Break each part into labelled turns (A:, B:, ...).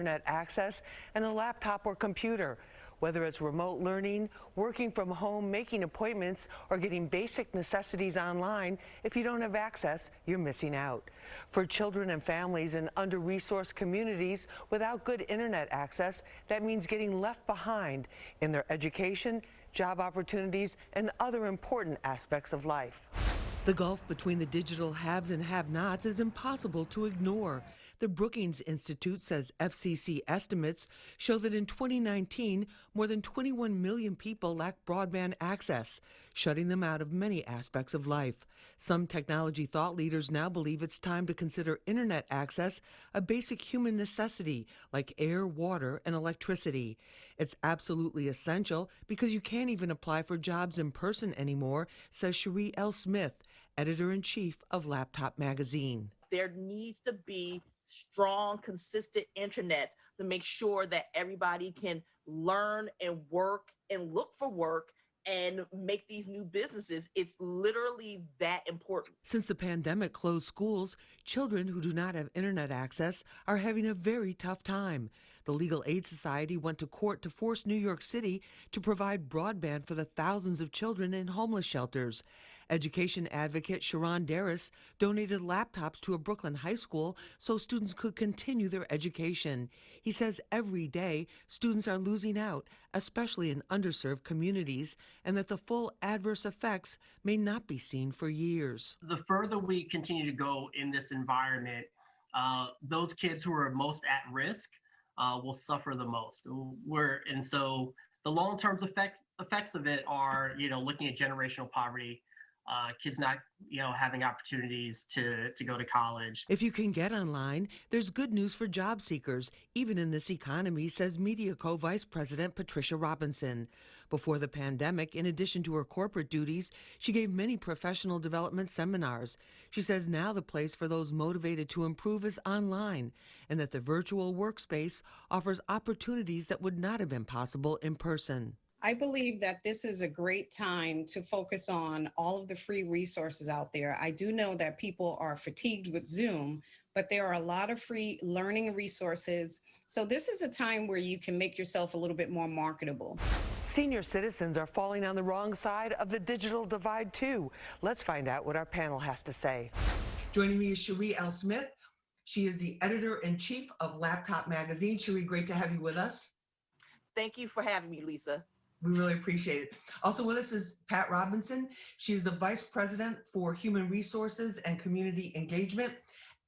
A: internet access and a laptop or computer. Whether it's remote learning, working from home, making appointments, or getting basic necessities online, if you don't have access, you're missing out. For children and families in under-resourced communities without good internet access, that means getting left behind in their education, job opportunities, and other important aspects of life. The gulf between the digital haves and have-nots is impossible to ignore. The Brookings Institute says FCC estimates show that in 2019, more than 21 million people lack broadband access, shutting them out of many aspects of life. Some technology thought leaders now believe it's time to consider internet access a basic human necessity like air, water, and electricity. It's absolutely essential because you can't even apply for jobs in person anymore, says Cherie L. Smith, editor-in-chief of Laptop Magazine.
B: There needs to be strong, consistent internet to make sure that everybody can learn and work and look for work and make these new businesses. It's literally that important.
A: Since the pandemic closed schools, children who do not have internet access are having a very tough time. The Legal Aid Society went to court to force New York City to provide broadband for the thousands of children in homeless shelters. Education advocate Sharon Darris donated laptops to a Brooklyn high school so students could continue their education. He says every day students are losing out, especially in underserved communities, and that the full adverse effects may not be seen for years.
C: The further we continue to go in this environment, those kids who are most at risk will suffer the most. And so the long-term effects of it are, looking at generational poverty, kids not, having opportunities to go to college.
A: If you can get online, there's good news for job seekers, even in this economy, says MediaCo Vice President Patricia Robinson. Before the pandemic, in addition to her corporate duties, she gave many professional development seminars. She says now the place for those motivated to improve is online, and that the virtual workspace offers opportunities that would not have been possible in person.
D: I believe that this is a great time to focus on all of the free resources out there. I do know that people are fatigued with Zoom, but there are a lot of free learning resources. So this is a time where you can make yourself a little bit more marketable.
A: Senior citizens are falling on the wrong side of the digital divide too. Let's find out what our panel has to say. Joining me is Cherie L. Smith. She is the editor-in-chief of Laptop Magazine. Cherie, great to have you with us.
B: Thank you for having me, Lisa.
A: We really appreciate it. Also with us is Pat Robinson. She is the Vice President for Human Resources and Community Engagement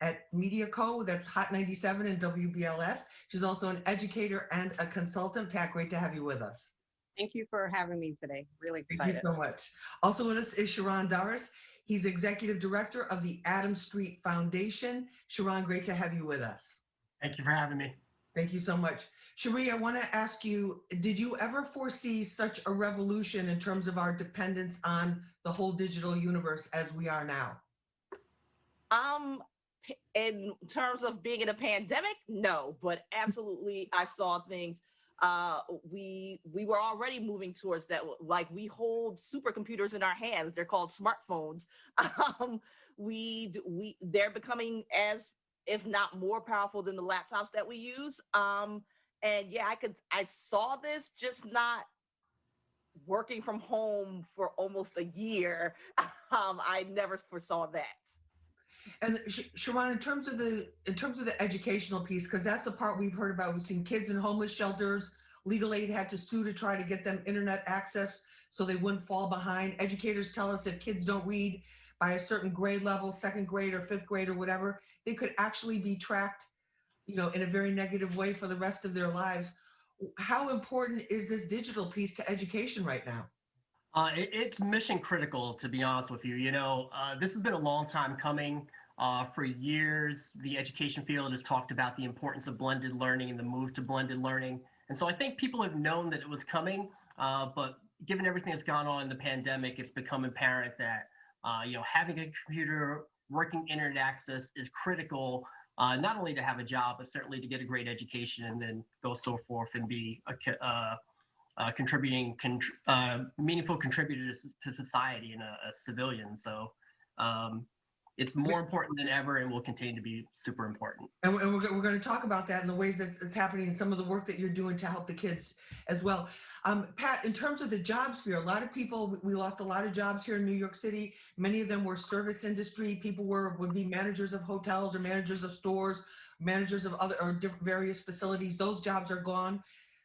A: at MediaCo, that's Hot 97 and WBLS. She's also an educator and a consultant. Pat, great to have you with us.
D: Thank you for having me today. Really excited.
A: Thank you so much. Also with us is Sharon Darris. He's Executive Director of the Adams Street Foundation. Sharon, great to have you with us.
C: Thank you for having me.
A: Thank you so much. Cherie, I want to ask you, did you ever foresee such a revolution in terms of our dependence on the whole digital universe as we are now?
B: In terms of being in a pandemic, no, but absolutely I saw things. We were already moving towards that. Like, we hold supercomputers in our hands. They're called smartphones. They're becoming as, if not more powerful than the laptops that we use. And yeah, I saw this, just not working from home for almost a year. I never foresaw that.
A: And Sharon, in terms of the educational piece, because that's the part we've heard about. We've seen kids in homeless shelters. Legal Aid had to sue to try to get them internet access so they wouldn't fall behind. Educators tell us if kids don't read by a certain grade level, second grade or fifth grade or whatever, they could actually be tracked, in a very negative way for the rest of their lives. How important is this digital piece to education right now?
C: It's mission critical, to be honest with you. This has been a long time coming. For years, the education field has talked about the importance of blended learning and the move to blended learning. And so I think people have known that it was coming, but given everything that's gone on in the pandemic, it's become apparent that having a computer, working internet access is critical, not only to have a job, but certainly to get a great education and then go so forth and be meaningful contributor to society and a civilian. So It's more important than ever and will continue to be super important.
A: And we're going to talk about that and the ways that it's happening and some of the work that you're doing to help the kids as well. Pat, in terms of the job sphere, a lot of people, we lost a lot of jobs here in New York City. Many of them were service industry. People would be managers of hotels or managers of stores, managers of other or different various facilities. Those jobs are gone.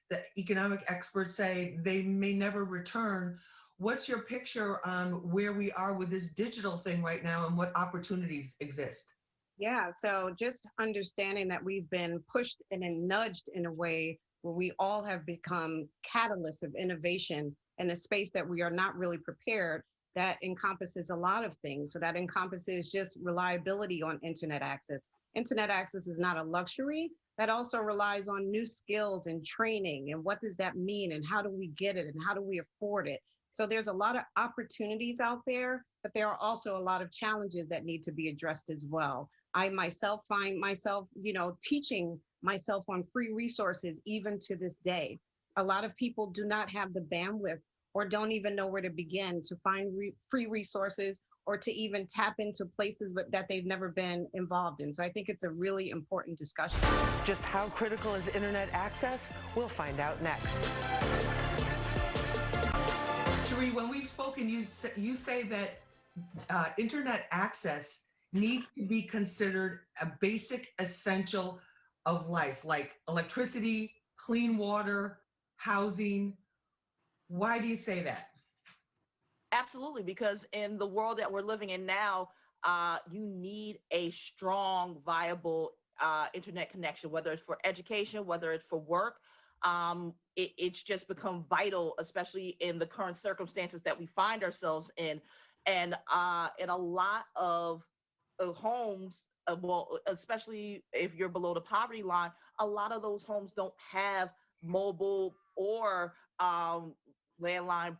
A: The economic experts say they may never return. What's your picture on where we are with this digital thing right now and what opportunities exist?
D: Yeah, so just understanding that we've been pushed and then nudged in a way where we all have become catalysts of innovation in a space that we are not really prepared, that encompasses a lot of things. So that encompasses just reliability on internet access. Internet access is not a luxury. That also relies on new skills and training. And what does that mean? And how do we get it? And how do we afford it? So there's a lot of opportunities out there, but there are also a lot of challenges that need to be addressed as well. I myself find myself, teaching myself on free resources even to this day. A lot of people do not have the bandwidth or don't even know where to begin to find free resources or to even tap into places that they've never been involved in. So I think it's a really important discussion.
A: Just how critical is internet access? We'll find out next. Cherie, when we've spoken, you say that internet access needs to be considered a basic essential of life, like electricity, clean water, housing. Why do you say that?
B: Absolutely, because in the world that we're living in now, you need a strong, viable internet connection, whether it's for education, whether it's for work. It's just become vital, especially in the current circumstances that we find ourselves in. And in a lot of homes, well, especially if you're below the poverty line, a lot of those homes don't have mobile or landline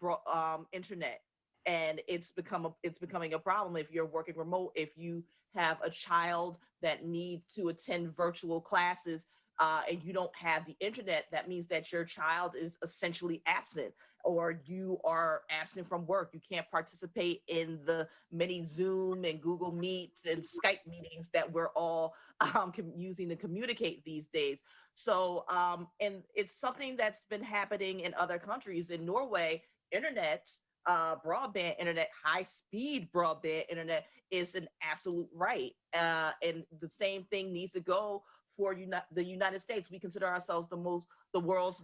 B: internet, and it's becoming a problem if you're working remote. If you have a child that needs to attend virtual classes and you don't have the internet, that means that your child is essentially absent, or you are absent from work. You can't participate in the many Zoom and Google Meets and Skype meetings that we're all using to communicate these days. So, and it's something that's been happening in other countries. In Norway, internet, broadband internet, high-speed broadband internet is an absolute right. And the same thing needs to go for the United States. We consider ourselves the world's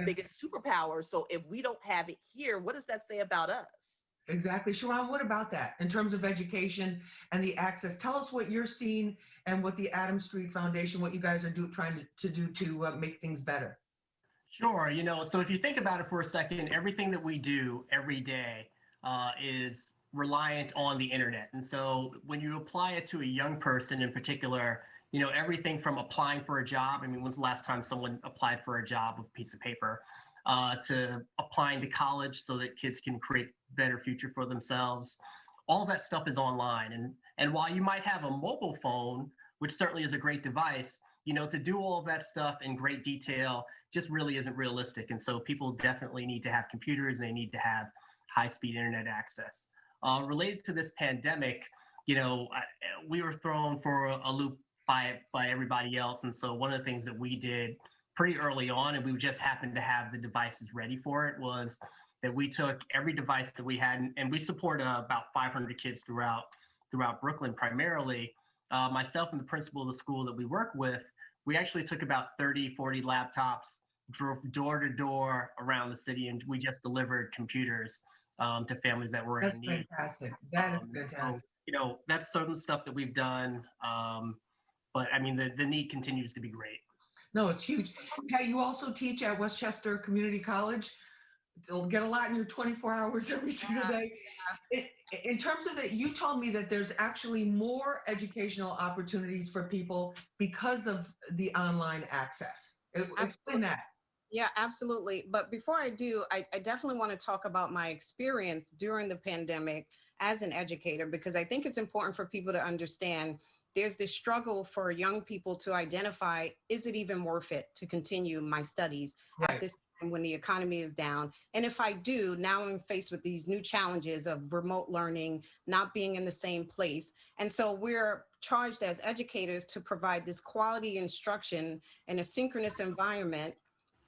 B: biggest superpower. So if we don't have it here, what does that say about us?
A: Exactly. Sharon, what about that in terms of education and the access? Tell us what you're seeing and what the Adams Street Foundation, what you guys are trying to do to make things better.
C: Sure. So if you think about it for a second, everything that we do every day is reliant on the internet. And so when you apply it to a young person in particular, everything from applying for a job. I mean, when's the last time someone applied for a job with a piece of paper, to applying to college so that kids can create a better future for themselves? All that stuff is online. And while you might have a mobile phone, which certainly is a great device, to do all of that stuff in great detail just really isn't realistic. And so people definitely need to have computers, and they need to have high-speed internet access. Related to this pandemic, we were thrown for a loop by everybody else. And so one of the things that we did pretty early on, and we just happened to have the devices ready for it, was that we took every device that we had, and we support about 500 kids throughout Brooklyn primarily. Myself and the principal of the school that we work with, we actually took about 30, 40 laptops, drove door to door around the city, and we just delivered computers to families that were in need.
A: That's fantastic. That is fantastic.
C: So, that's certain stuff that we've done. But I mean, the need continues to be great.
A: No, it's huge. Pat, you also teach at Westchester Community College. You'll get a lot in your 24 hours every single day. In terms of that, you told me that there's actually more educational opportunities for people because of the online access. Explain that.
D: Yeah, absolutely. But before I do, I definitely want to talk about my experience during the pandemic as an educator, because I think it's important for people to understand there's this struggle for young people to identify, is it even worth it to continue my studies at
A: Right.
D: this time when the economy is down? And if I do, now I'm faced with these new challenges of remote learning, not being in the same place. And so we're charged as educators to provide this quality instruction in a synchronous environment,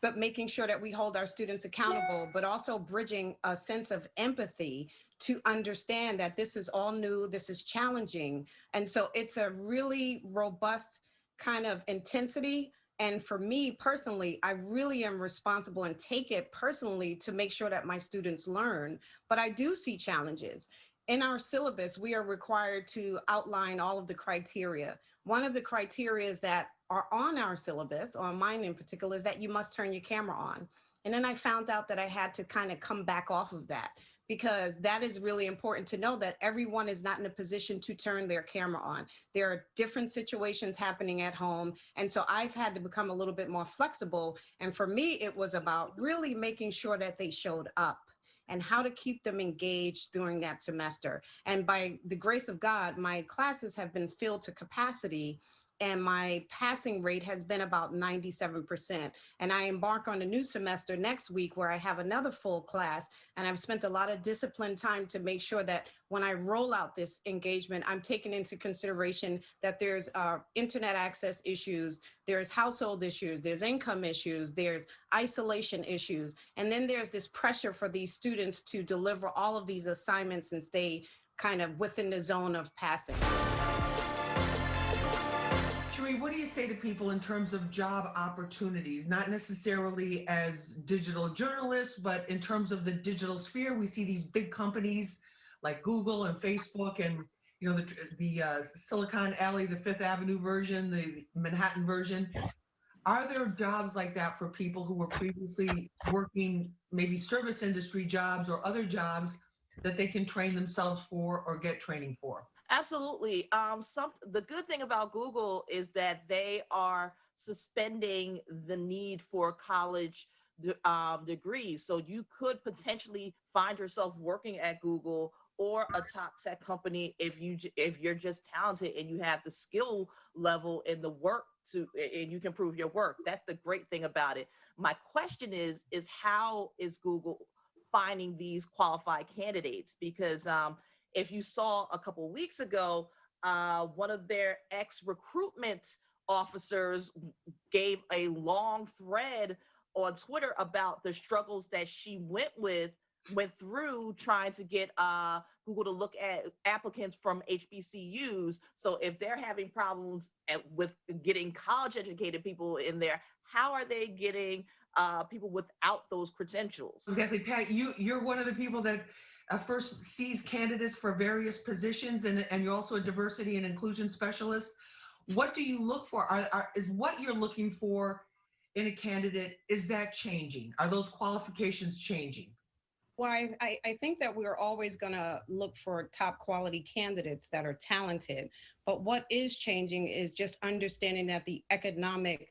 D: but making sure that we hold our students accountable, but also bridging a sense of empathy to understand that this is all new, this is challenging. And so it's a really robust kind of intensity. And for me personally, I really am responsible and take it personally to make sure that my students learn. But I do see challenges. In our syllabus, we are required to outline all of the criteria. One of the criteria that are on our syllabus, or mine in particular, is that you must turn your camera on. And then I found out that I had to kind of come back off of that, because that is really important to know that everyone is not in a position to turn their camera on. There are different situations happening at home. And so I've had to become a little bit more flexible. And for me, it was about really making sure that they showed up and how to keep them engaged during that semester. And by the grace of God, my classes have been filled to capacity, and my passing rate has been about 97%. And I embark on a new semester next week where I have another full class. And I've spent a lot of disciplined time to make sure that when I roll out this engagement, I'm taking into consideration that there's internet access issues, there's household issues, there's income issues, there's isolation issues. And then there's this pressure for these students to deliver all of these assignments and stay kind of within the zone of passing.
A: Cherie, what do you say to people in terms of job opportunities, not necessarily as digital journalists, but in terms of the digital sphere? We see these big companies like Google and Facebook and the Silicon Alley, the Fifth Avenue version, the Manhattan version. Are there jobs like that for people who were previously working maybe service industry jobs or other jobs that they can train themselves for or get training for?
B: Absolutely. The good thing about Google is that they are suspending the need for college degrees. So you could potentially find yourself working at Google or a top tech company if you're just talented and you have the skill level and the work and you can prove your work. That's the great thing about it. My question is how is Google finding these qualified candidates? Because if you saw a couple of weeks ago, one of their ex-recruitment officers gave a long thread on Twitter about the struggles that she went through trying to get Google to look at applicants from HBCUs. So if they're having problems with getting college-educated people in there, how are they getting people without those credentials?
A: Exactly, Pat. You're one of the people that first sees candidates for various positions, and you're also a diversity and inclusion specialist. What do you look for? Is what you're looking for in a candidate, is that changing? Are those qualifications changing?
D: Well, I think that we're always going to look for top quality candidates that are talented. But what is changing is just understanding that the economic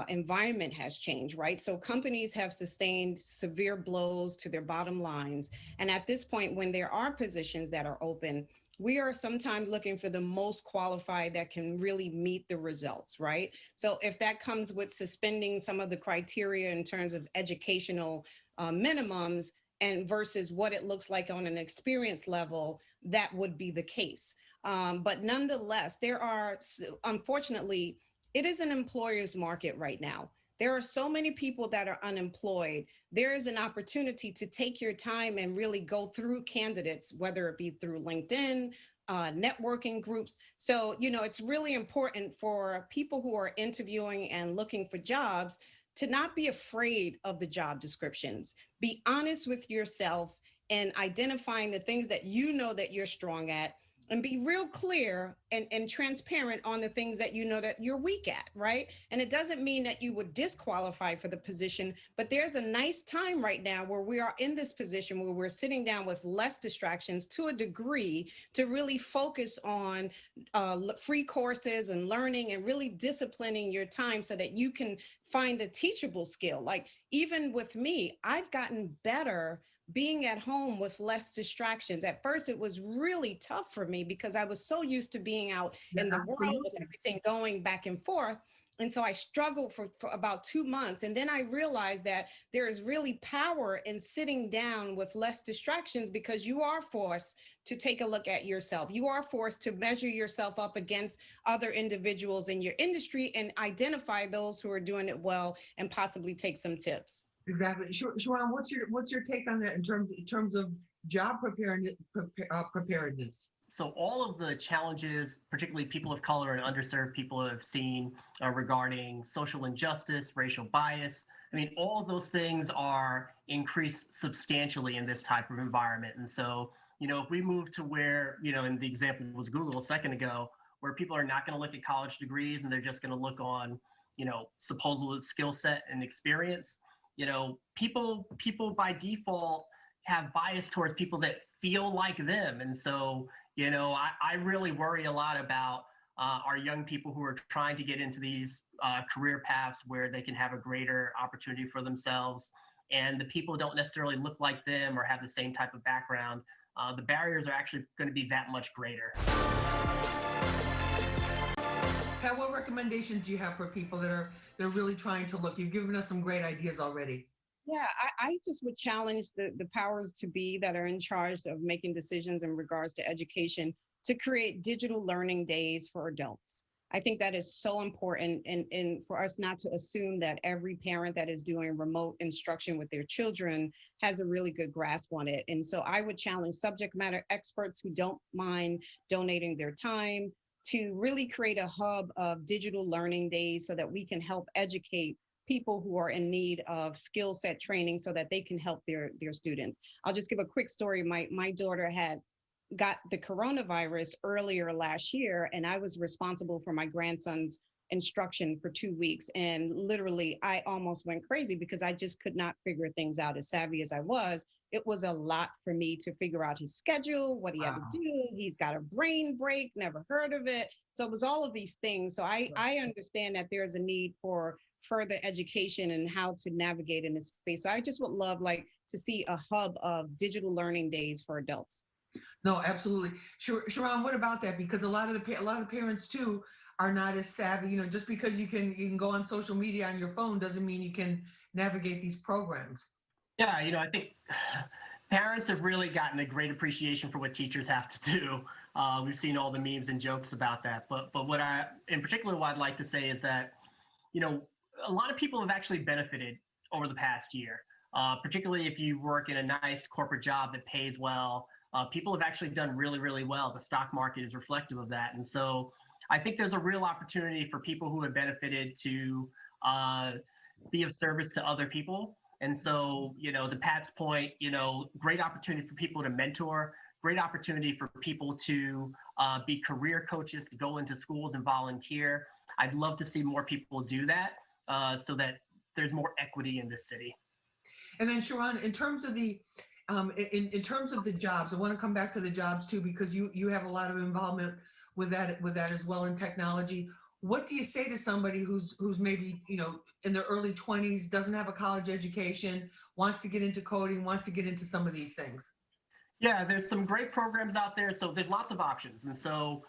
D: environment has changed, right? So companies have sustained severe blows to their bottom lines. And at this point, when there are positions that are open, we are sometimes looking for the most qualified that can really meet the results, right? So if that comes with suspending some of the criteria in terms of educational minimums and versus what it looks like on an experience level, that would be the case. But nonetheless, there are, unfortunately, it is an employer's market right now. There are so many people that are unemployed. There is an opportunity to take your time and really go through candidates, whether it be through LinkedIn, networking groups. So, it's really important for people who are interviewing and looking for jobs to not be afraid of the job descriptions. Be honest with yourself and identifying the things that you know that you're strong at, and be real clear and transparent on the things that you know that you're weak at, right? And it doesn't mean that you would disqualify for the position, but there's a nice time right now where we are in this position where we're sitting down with less distractions to a degree to really focus on free courses and learning and really disciplining your time so that you can find a teachable skill. Like even with me, I've gotten better being at home with less distractions. At first, it was really tough for me because I was so used to being out
E: Yeah,
D: in the world with
E: absolutely.
D: everything going back and forth. And so I struggled for about 2 months. And then I realized that there is really power in sitting down with less distractions because you are forced to take a look at yourself. You are forced to measure yourself up against other individuals in your industry and identify those who are doing it well and possibly take some tips.
E: Exactly. Sharon, what's your take on that in terms of job preparedness?
C: So all of the challenges, particularly people of color and underserved people have seen regarding social injustice, racial bias, I mean, all of those things are increased substantially in this type of environment. And so, if we move to where, and the example was Google a second ago, where people are not going to look at college degrees and they're just going to look on, supposed skill set and experience, people by default have bias towards people that feel like them. And so, I really worry a lot about our young people who are trying to get into these career paths where they can have a greater opportunity for themselves. And the people don't necessarily look like them or have the same type of background. The barriers are actually going to be that much greater.
E: Pat, what recommendations do you have for people that are really trying to look? You've given us some great ideas already.
D: Yeah, I just would challenge the powers to be that are in charge of making decisions in regards to education to create digital learning days for adults. I think that is so important, and for us not to assume that every parent that is doing remote instruction with their children has a really good grasp on it. And so I would challenge subject matter experts who don't mind donating their time to really create a hub of digital learning days so that we can help educate people who are in need of skill set training so that they can help their students. I'll just give a quick story. My daughter had got the coronavirus earlier last year, and I was responsible for my grandson's instruction for 2 weeks. And literally, I almost went crazy because I just could not figure things out. As savvy as I was, it was a lot for me to figure out his schedule, what he had to do. He's got a brain break, never heard of it. So it was all of these things. So I understand that there's a need for further education and how to navigate in this space. So I just would love to see a hub of digital learning days for adults.
E: No, absolutely. Sharon, what about that? Because a lot of parents too are not as savvy. Just because you can go on social media on your phone doesn't mean you can navigate these programs.
C: Yeah, I think parents have really gotten a great appreciation for what teachers have to do. We've seen all the memes and jokes about that. But what in particular, what I'd like to say is that, a lot of people have actually benefited over the past year, particularly if you work in a nice corporate job that pays well. People have actually done really, really well. The stock market is reflective of that. And so I think there's a real opportunity for people who have benefited to be of service to other people. And so, to Pat's point, great opportunity for people to mentor, great opportunity for people to be career coaches, to go into schools and volunteer. I'd love to see more people do that so that there's more equity in this city.
E: And then Sharon, in terms of the jobs, I want to come back to the jobs too, because you have a lot of involvement with that as well in technology. What do you say to somebody who's maybe, in their early 20s, doesn't have a college education, wants to get into coding, wants to get into some of these things?
C: Yeah, there's some great programs out there. So there's lots of options. And so,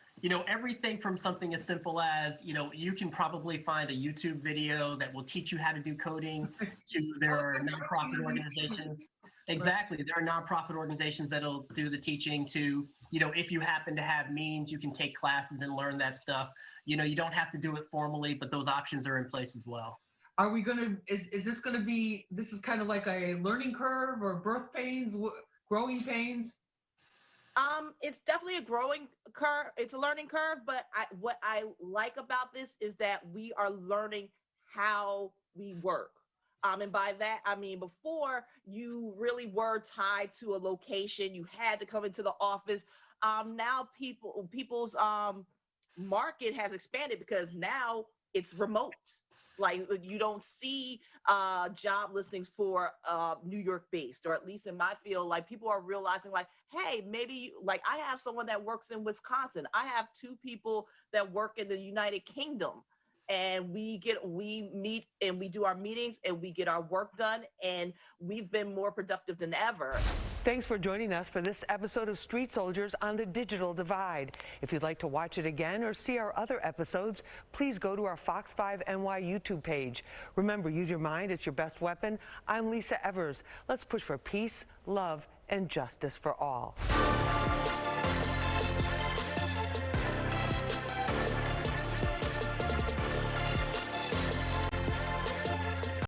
C: everything from something as simple as, you can probably find a YouTube video that will teach you how to do coding to there are nonprofit organizations. Exactly. There are nonprofit organizations that'll do the teaching to, if you happen to have means, you can take classes and learn that stuff. You don't have to do it formally, but those options are in place as well.
E: Are we is this going to be, this is kind of like a learning curve or birth pains, growing pains?
B: It's definitely a growing curve. It's a learning curve, but what I like about this is that we are learning how we work. And by that, I mean, before you really were tied to a location, you had to come into the office. Now people's market has expanded because now it's remote. Like you don't see job listings for New York based, or at least in my field, like people are realizing like, hey, maybe like I have someone that works in Wisconsin. I have 2 people that work in the United Kingdom. and we meet and we do our meetings and we get our work done, and we've been more productive than ever.
A: Thanks for joining us for this episode of Street Soldiers on the Digital Divide. If you'd like to watch it again or see our other episodes, please go to our Fox 5 NY YouTube page. Remember, use your mind, it's your best weapon. I'm Lisa Evers. Let's push for peace, love, and justice for all.